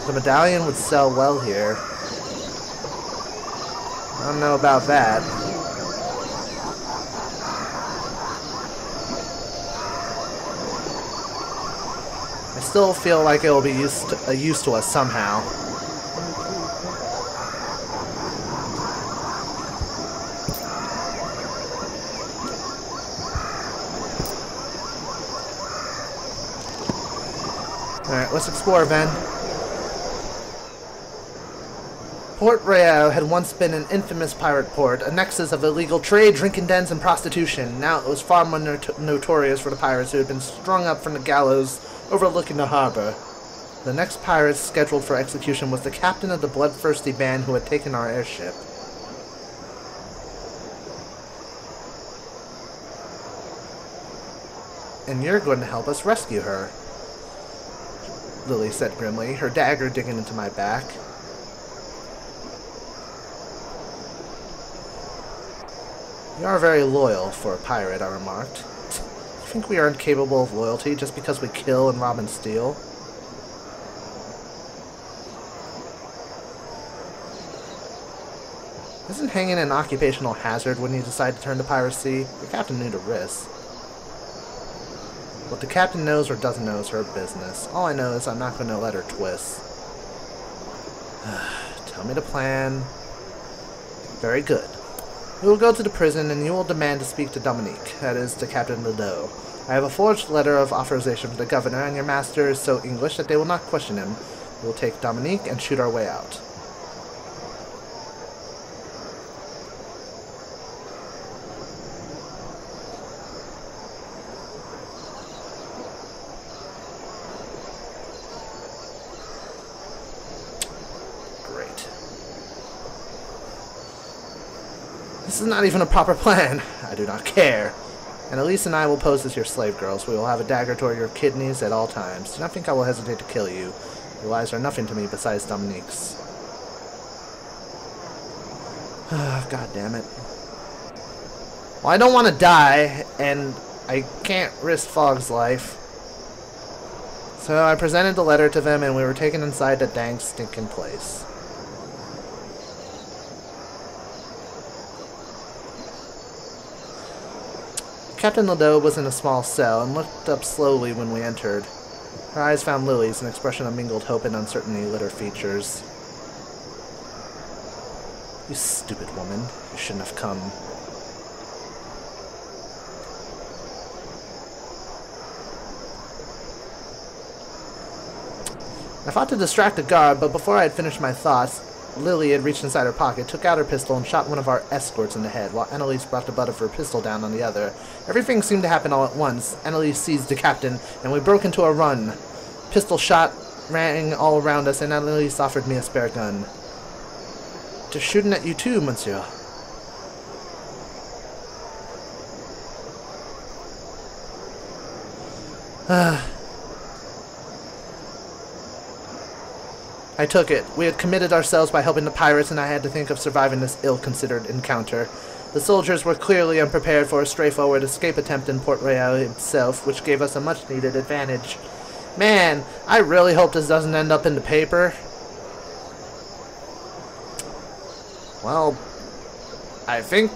The medallion would sell well here. I don't know about that. I still feel like it will be used to us somehow. Alright, let's explore, Ben. Port Royale had once been an infamous pirate port, a nexus of illegal trade, drinking dens, and prostitution. Now it was far more notorious for the pirates who had been strung up from the gallows overlooking the harbor. The next pirate scheduled for execution was the captain of the bloodthirsty band who had taken our airship. And you're going to help us rescue her, Lily said grimly, her dagger digging into my back. You are very loyal for a pirate, I remarked. You think we are incapable of loyalty just because we kill and rob and steal? Isn't hanging an occupational hazard when you decide to turn to piracy? The captain knew the risk. What the captain knows or doesn't know is her business. All I know is I'm not going to let her twist. Tell me the plan. Very good. We will go to the prison and you will demand to speak to Dominique, that is, to Captain Ledoux. I have a forged letter of authorization from the governor, and your master is so English that they will not question him. We will take Dominique and shoot our way out. This is not even a proper plan. I do not care. And Elise and I will pose as your slave girls. We will have a dagger toward your kidneys at all times. Do not think I will hesitate to kill you. Your lives are nothing to me besides Dominique's. God damn it. Well, I don't want to die, and I can't risk Fogg's life. So I presented the letter to them, and we were taken inside the dang stinking place. Captain Ledoux was in a small cell and looked up slowly when we entered. Her eyes found Lily's, an expression of mingled hope and uncertainty lit her features. You stupid woman. You shouldn't have come. I fought to distract the guard, but before I had finished my thoughts, Lily had reached inside her pocket, took out her pistol, and shot one of our escorts in the head, while Annalise brought the butt of her pistol down on the other. Everything seemed to happen all at once. Annalise seized the captain, and we broke into a run. Pistol shot rang all around us, and Annalise offered me a spare gun. They're shooting at you too, monsieur. I took it. We had committed ourselves by helping the pirates, and I had to think of surviving this ill-considered encounter. The soldiers were clearly unprepared for a straightforward escape attempt in Port Royale itself, which gave us a much-needed advantage. Man, I really hope this doesn't end up in the paper. Well, I think...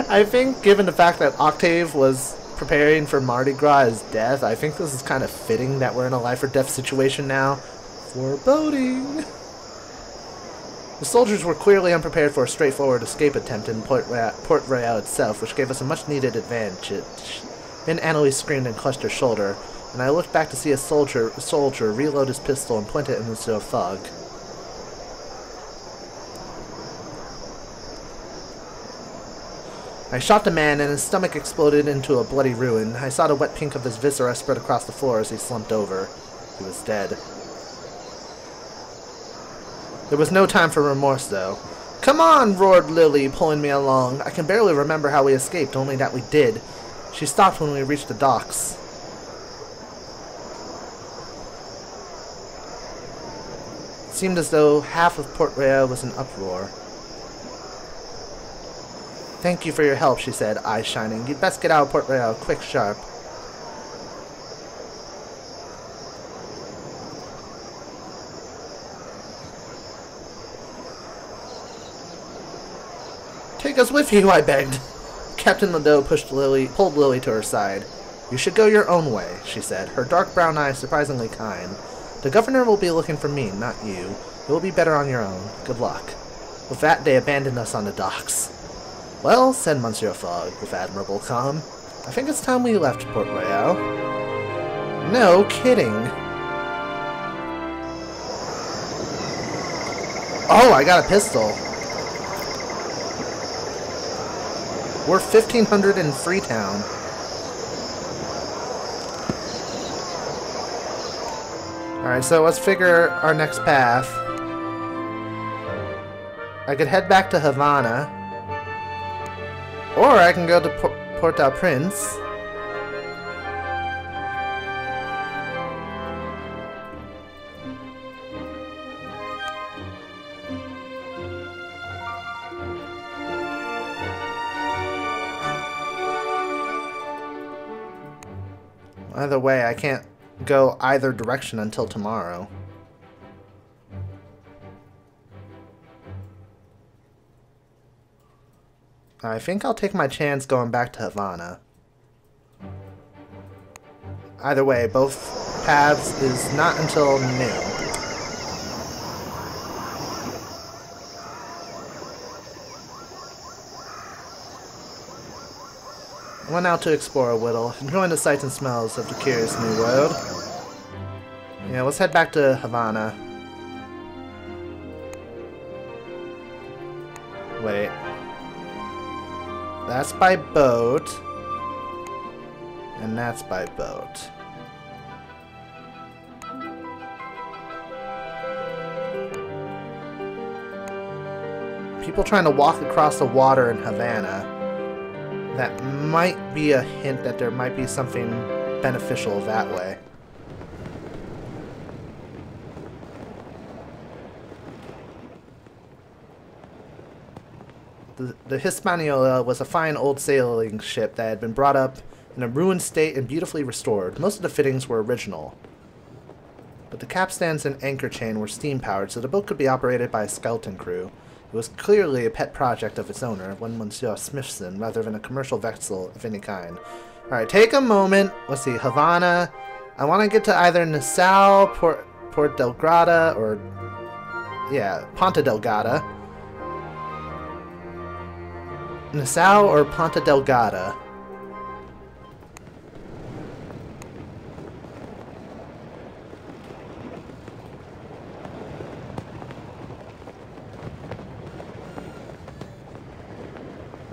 I think, given the fact that Octave was preparing for Mardi Gras' death, I think this is kind of fitting that we're in a life-or-death situation now. Foreboding. The soldiers were clearly unprepared for a straightforward escape attempt in Port Royale itself, which gave us a much-needed advantage. Then Annalise screamed and clutched her shoulder, and I looked back to see a soldier reload his pistol and point it into a fog. I shot the man, and his stomach exploded into a bloody ruin. I saw the wet pink of his viscera spread across the floor as he slumped over. He was dead. There was no time for remorse, though. "Come on!" roared Lily, pulling me along. I can barely remember how we escaped, only that we did. She stopped when we reached the docks. It seemed as though half of Port Royale was in uproar. "Thank you for your help," she said, eyes shining. "You'd best get out of Port Royale, quick, sharp." Take us with you, I begged. Captain Ledoux pulled Lily to her side. You should go your own way, she said, her dark brown eyes surprisingly kind. The governor will be looking for me, not you. It will be better on your own. Good luck. With that, they abandoned us on the docks. Well, said Monsieur Fogg, with admirable calm, I think it's time we left Port Royal. No kidding. Oh, I got a pistol. We're 1,500 in Freetown. Alright, so let's figure our next path. I could head back to Havana. Or I can go to Port-au-Prince. Either way, I can't go either direction until tomorrow. I think I'll take my chance going back to Havana. Either way, both paths is not until noon. I went out to explore a little, enjoying the sights and smells of the curious new world. Yeah, let's head back to Havana. Wait. That's by boat. And that's by boat. People trying to walk across the water in Havana. That might be a hint that there might be something beneficial that way. The Hispaniola was a fine old sailing ship that had been brought up in a ruined state and beautifully restored. Most of the fittings were original. But the capstans and anchor chain were steam-powered, so the boat could be operated by a skeleton crew. It was clearly a pet project of its owner, one Monsieur Smithson, rather than a commercial vessel of any kind. Alright, take a moment. Let's see, Havana. I want to get to either Nassau, Port Delgada, or... yeah, Ponta Delgada. Nassau or Ponta Delgada.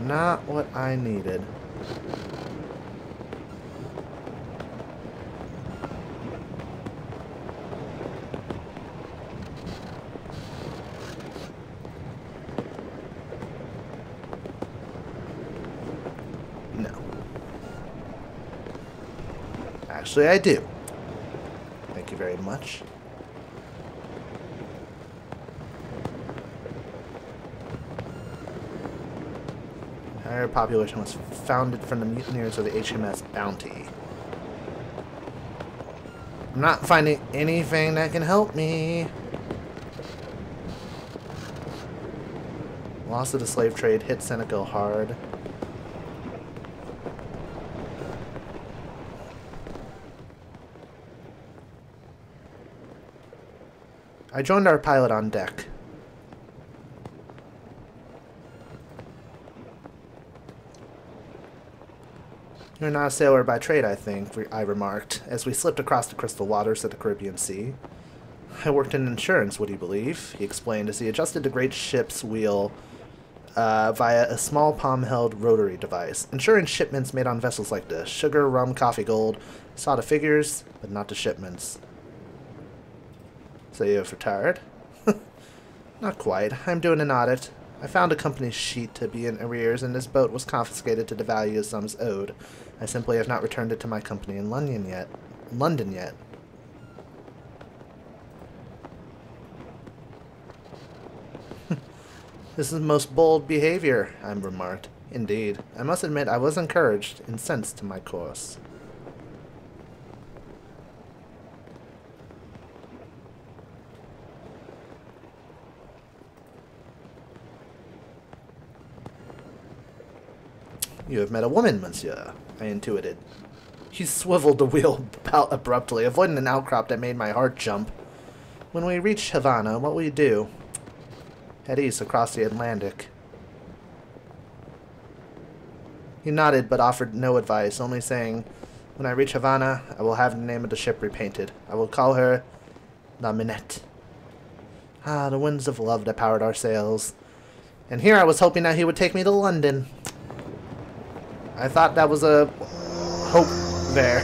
Not what I needed. No. Actually, I do. Thank you very much. Our population was founded from the mutineers of the HMS Bounty. I'm not finding anything that can help me. Loss of the slave trade hit Senegal hard. I joined our pilot on deck. You're not a sailor by trade, I think, I remarked, as we slipped across the crystal waters of the Caribbean Sea. I worked in insurance, would you believe? He explained as he adjusted the great ship's wheel via a small palm-held rotary device, ensuring shipments made on vessels like this. Sugar, rum, coffee, gold. Saw the figures, but not the shipments. So you've retired? Not quite. I'm doing an audit. I found a company's sheet to be in arrears, and this boat was confiscated to the value of sums owed. I simply have not returned it to my company in London yet. This is most bold behavior, I remarked. Indeed. I must admit I was encouraged, incensed to my course. You have met a woman, monsieur, I intuited. He swiveled the wheel about abruptly, avoiding an outcrop that made my heart jump. When we reach Havana, what will you do? Head east across the Atlantic. He nodded, but offered no advice, only saying, when I reach Havana, I will have the name of the ship repainted. I will call her La Minette. Ah, the winds of love that powered our sails. And here I was hoping that he would take me to London. I thought that was a hope there.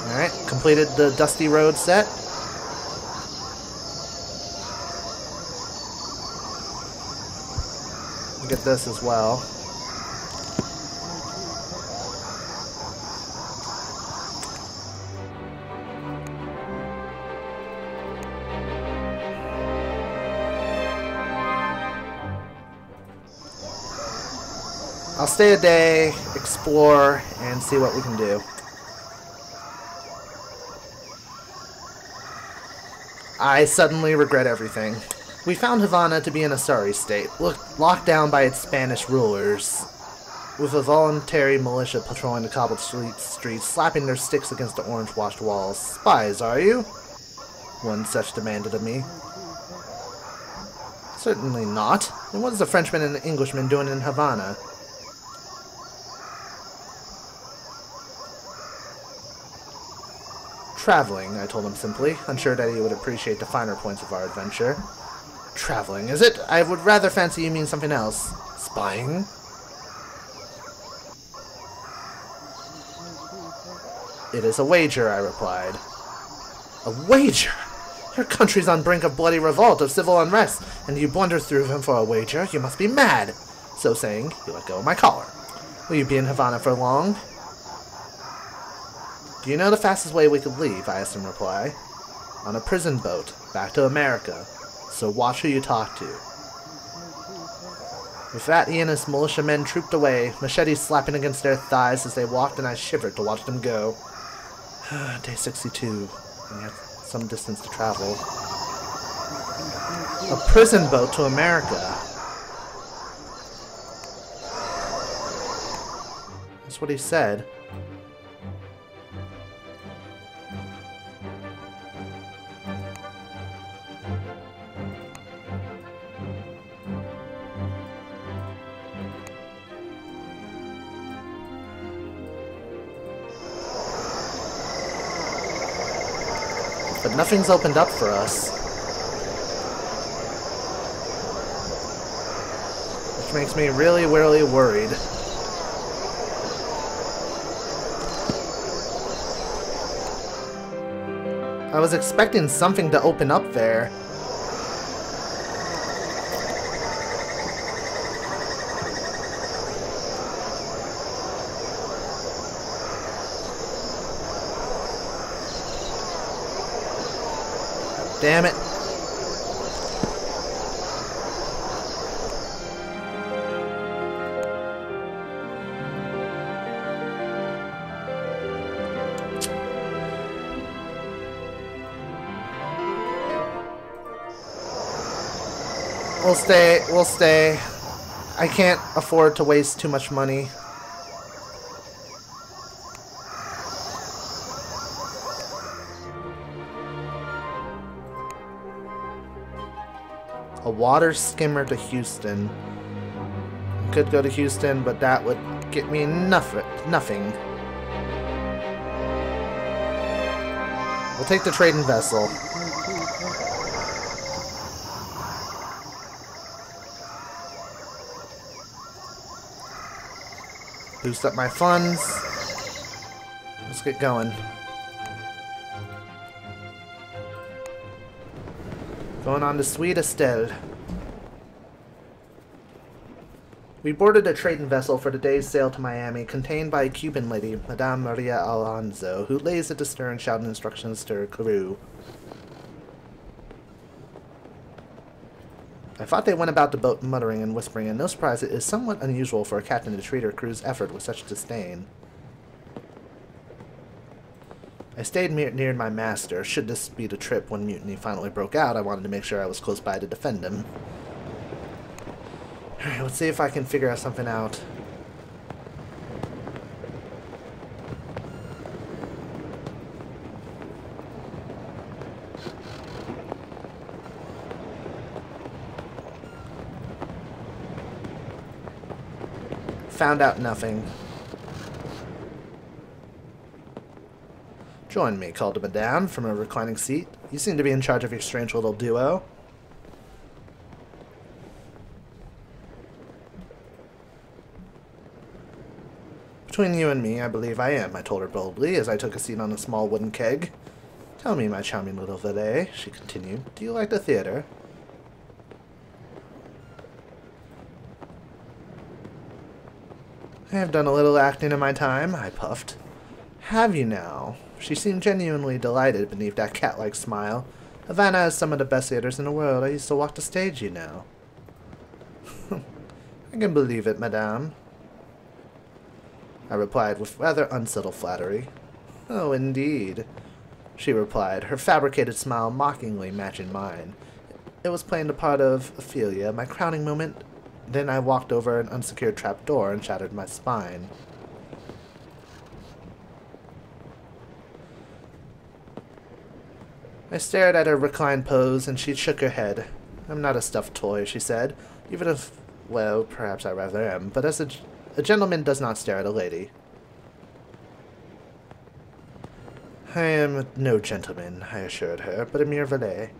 Alright, completed the Dusty Road set. Get this as well. I'll stay a day, explore, and see what we can do. I suddenly regret everything. We found Havana to be in a sorry state, locked down by its Spanish rulers, with a voluntary militia patrolling the cobbled streets, slapping their sticks against the orange-washed walls. Spies, are you? One such demanded of me. Certainly not. And what is a Frenchman and an Englishman doing in Havana? Traveling, I told him simply, unsure that he would appreciate the finer points of our adventure. Traveling, is it? I would rather fancy you mean something else. Spying? It is a wager, I replied. A wager? Your country's on brink of bloody revolt, of civil unrest, and you blunder through them for a wager? You must be mad. So saying, he let go of my collar. Will you be in Havana for long? Do you know the fastest way we could leave? I asked in reply. On a prison boat, back to America. So watch who you talk to. With that, he and his militiamen trooped away, machetes slapping against their thighs as they walked, and I shivered to watch them go. Day 62, and yet some distance to travel. A prison boat to America. That's what he said. But nothing's opened up for us. Which makes me really, really worried. I was expecting something to open up there. Damn it. We'll stay. I can't afford to waste too much money. A water skimmer to Houston. Could go to Houston, but that would get me nothing. We'll take the trading vessel. Boost up my funds. Let's get going. Going on to Sweet Estelle. We boarded a trading vessel for the day's sail to Miami, contained by a Cuban lady, Madame Maria Alonso, who lays at the stern shouting instructions to her crew. I thought they went about the boat muttering and whispering, and no surprise, it is somewhat unusual for a captain to treat her crew's effort with such disdain. I stayed near my master. Should this be the trip when mutiny finally broke out, I wanted to make sure I was close by to defend him. Alright, let's see if I can figure out something out. Found out nothing. Join me, called Madame from a reclining seat. You seem to be in charge of your strange little duo. Between you and me, I believe I am, I told her boldly, as I took a seat on a small wooden keg. Tell me, my charming little valet, she continued, do you like the theater? I have done a little acting in my time, I puffed. Have you now? She seemed genuinely delighted beneath that cat-like smile. Havana has some of the best theaters in the world. I used to walk the stage, you know. I can believe it, madame, I replied with rather unsubtle flattery. Oh, indeed, she replied, her fabricated smile mockingly matching mine. It was playing the part of Ophelia, my crowning moment. Then I walked over an unsecured trapdoor and shattered my spine. I stared at her reclined pose, and she shook her head. I'm not a stuffed toy, she said, even if, well, perhaps I rather am, but as a gentleman does not stare at a lady. I am no gentleman, I assured her, but a mere valet.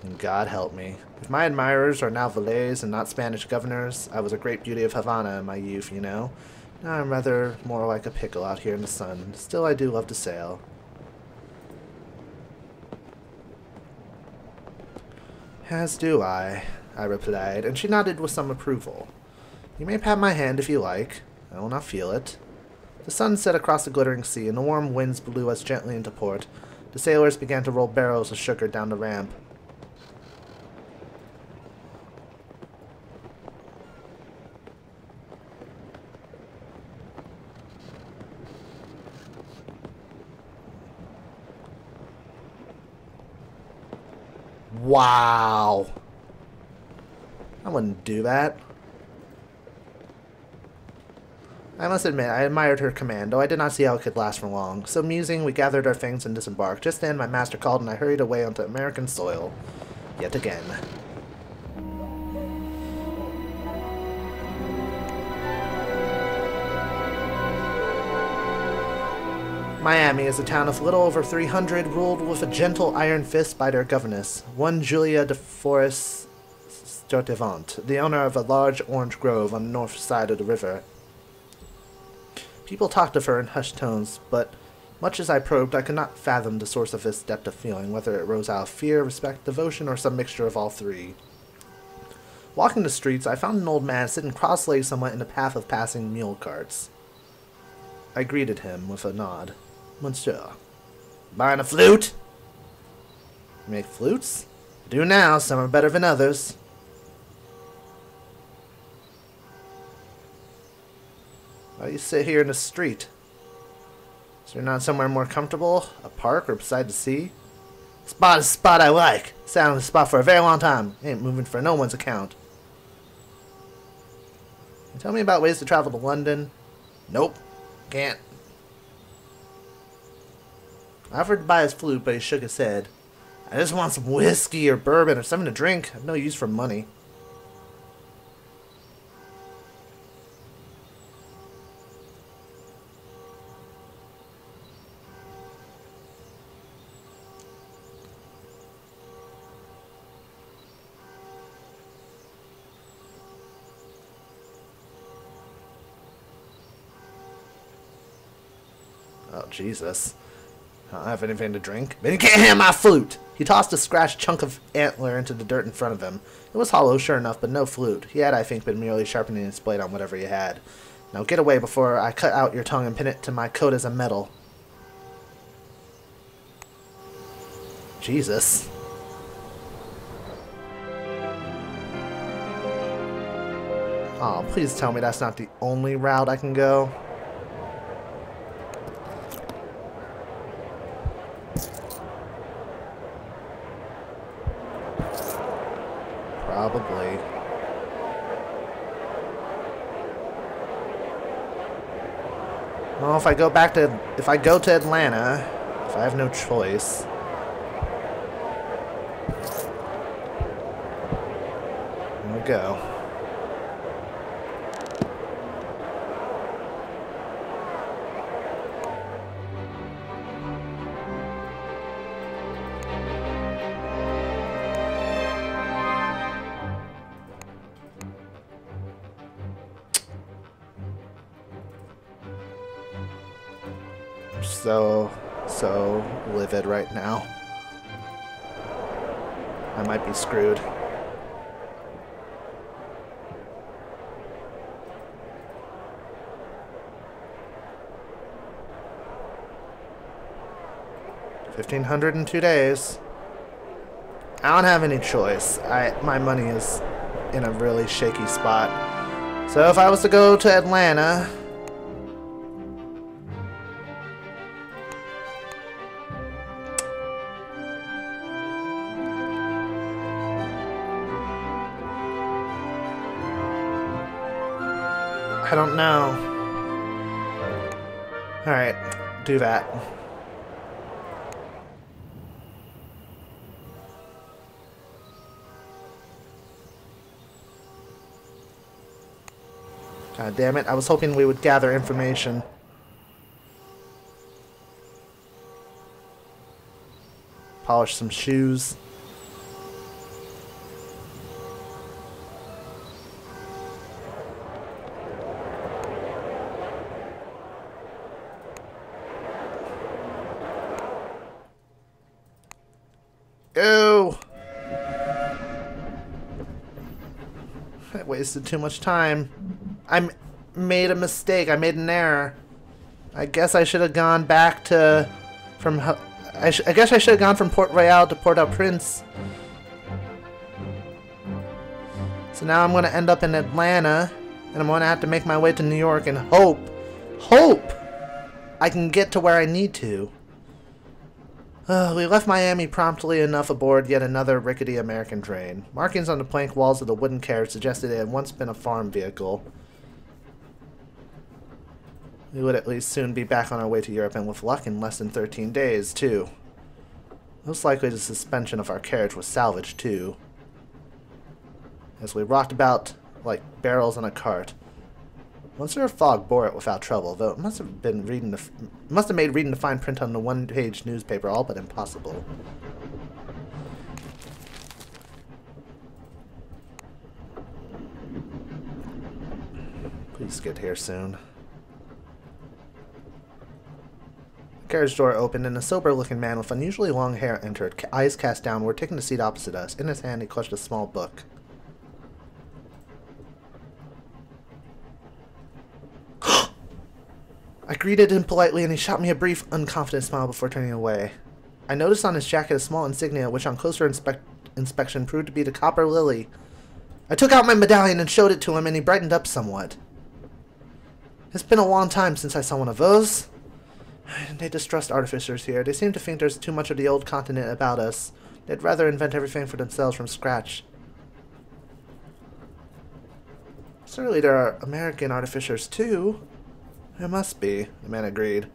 And God help me. If my admirers are now valets and not Spanish governors, I was a great beauty of Havana in my youth, you know. Now I'm rather more like a pickle out here in the sun. Still, I do love to sail. As do I replied, and she nodded with some approval. You may pat my hand if you like. I will not feel it. The sun set across the glittering sea, and the warm winds blew us gently into port. The sailors began to roll barrels of sugar down the ramp. Wow. I wouldn't do that. I must admit, I admired her command, though I did not see how it could last for long. So musing, we gathered our things and disembarked. Just then, my master called and I hurried away onto American soil. Yet again. Miami is a town of little over 300, ruled with a gentle iron fist by their governess, one Julia de Forest Sturdivant, the owner of a large orange grove on the north side of the river. People talked of her in hushed tones, but much as I probed, I could not fathom the source of this depth of feeling, whether it rose out of fear, respect, devotion, or some mixture of all three. Walking the streets, I found an old man sitting cross-legged somewhat in the path of passing mule carts. I greeted him with a nod. Monsieur, buying a flute? You make flutes? I do now, some are better than others. Why do you sit here in the street? Is there not somewhere more comfortable? A park or beside the sea? Spot is a spot I like. Sat on the spot for a very long time. Ain't moving for no one's account. Can you tell me about ways to travel to London? Nope. Can't. I offered to buy his flute, but he shook his head. I just want some whiskey or bourbon or something to drink. I have no use for money. Oh, Jesus. I don't have anything to drink. Then you can't have my flute! He tossed a scratched chunk of antler into the dirt in front of him. It was hollow, sure enough, but no flute. He had, I think, been merely sharpening his blade on whatever he had. Now get away before I cut out your tongue and pin it to my coat as a medal. Jesus. Oh, please tell me that's not the only route I can go. Probably. Well, if I go to Atlanta, if I have no choice. Here we go. So livid right now. I might be screwed. $1,500 in 2 days. I don't have any choice. My money is in a really shaky spot. So if I was to go to Atlanta, I don't know. Alright, do that. God damn it, I was hoping we would gather information. Polish some shoes. Go! I wasted too much time. I made a mistake. I made an error. I guess I should have gone back to... I guess I should have gone from Port Royal to Port-au-Prince. So now I'm going to end up in Atlanta, and I'm going to have to make my way to New York and hope I can get to where I need to. We left Miami promptly enough aboard yet another rickety American train. Markings on the plank walls of the wooden carriage suggested it had once been a farm vehicle. We would at least soon be back on our way to Europe, and with luck in less than 13 days, too. Most likely the suspension of our carriage was salvaged, too. As we rocked about like barrels on a cart. Once our fog bore it without trouble, though it must have made reading the fine print on the one-page newspaper all but impossible. Please get here soon. The carriage door opened, and a sober-looking man with unusually long hair entered, eyes cast downward, taking the seat opposite us. In his hand, he clutched a small book. I greeted him politely, and he shot me a brief, unconfident smile before turning away. I noticed on his jacket a small insignia, which on closer inspection proved to be the copper lily. I took out my medallion and showed it to him, and he brightened up somewhat. It's been a long time since I saw one of those. They distrust artificers here. They seem to think there's too much of the old continent about us. They'd rather invent everything for themselves from scratch. Certainly there are American artificers, too. There must be, the man agreed.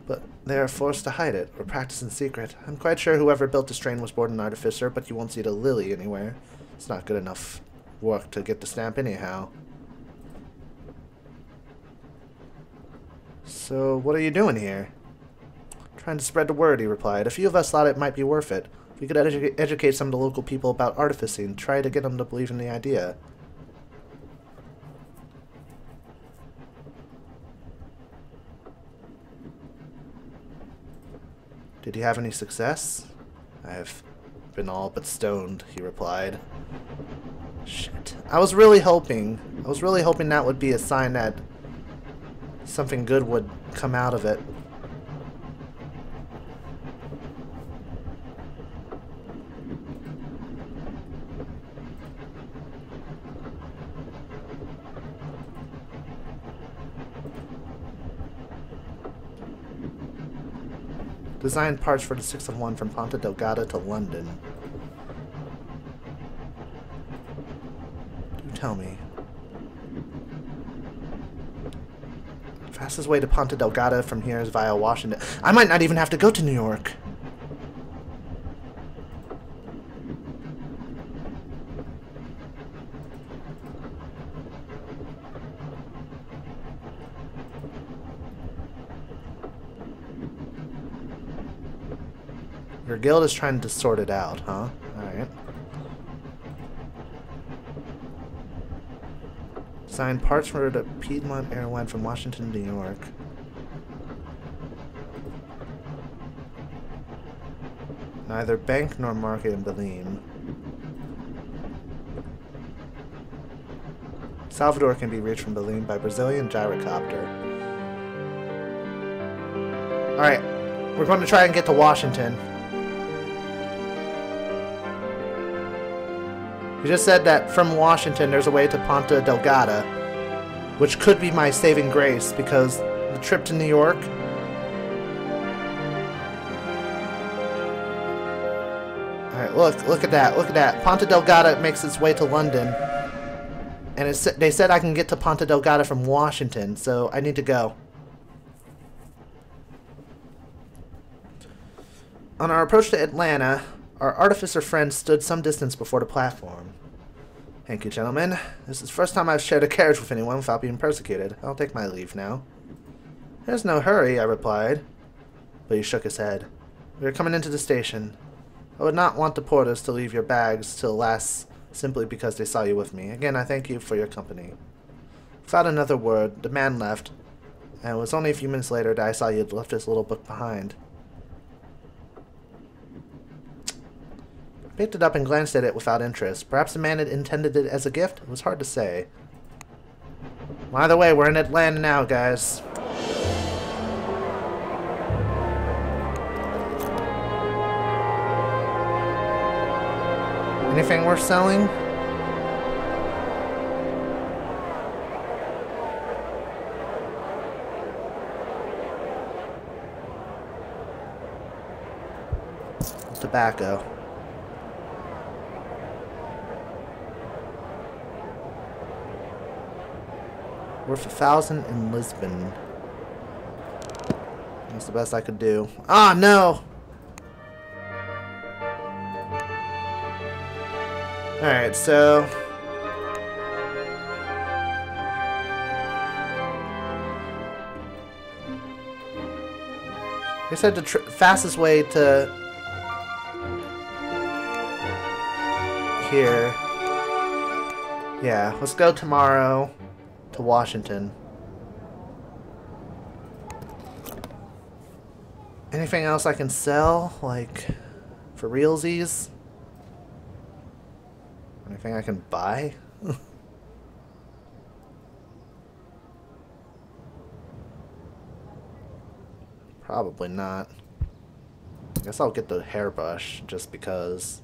But they are forced to hide it, or practice in secret. I'm quite sure whoever built this train was born an artificer, but you won't see the lily anywhere. It's not good enough work to get the stamp anyhow. So, what are you doing here? Trying to spread the word, he replied. A few of us thought it might be worth it. We could educate some of the local people about artificing, try to get them to believe in the idea. Did you have any success? I have been all but stoned, he replied. Shit. I was really hoping that would be a sign that something good would come out of it. Designed parts for the 6 of 1 from Ponta Delgada to London. tell me. Fastest way to Ponta Delgada from here is via Washington. I might not even have to go to New York. Your guild is trying to sort it out, huh? Alright. Signed parts for the Piedmont Airline from Washington to New York. Neither bank nor market in Belém. Salvador can be reached from Belém by Brazilian gyrocopter. Alright, we're going to try and get to Washington. You just said that from Washington there's a way to Ponta Delgada, which could be my saving grace because the trip to New York. Alright, look at that, look at that. Ponta Delgada makes its way to London. And they said I can get to Ponta Delgada from Washington, so I need to go. On our approach to Atlanta, our artificer friend stood some distance before the platform. Thank you, gentlemen. This is the first time I've shared a carriage with anyone without being persecuted. I'll take my leave now. There's no hurry, I replied. But he shook his head. We are coming into the station. I would not want the porters to leave your bags till last simply because they saw you with me. Again, I thank you for your company. Without another word, the man left, and it was only a few minutes later that I saw you had left his little book behind. I picked it up and glanced at it without interest. Perhaps the man had intended it as a gift? It was hard to say. Well, either way, we're in Atlanta now, guys. Anything worth selling? Tobacco. Worth 1,000 in Lisbon. That's the best I could do. Ah, no! Alright, so... they said the fastest way to... here. Yeah, let's go tomorrow to Washington. Anything else I can sell? Like, for realsies? Anything I can buy? Probably not. I guess I'll get the hairbrush just because.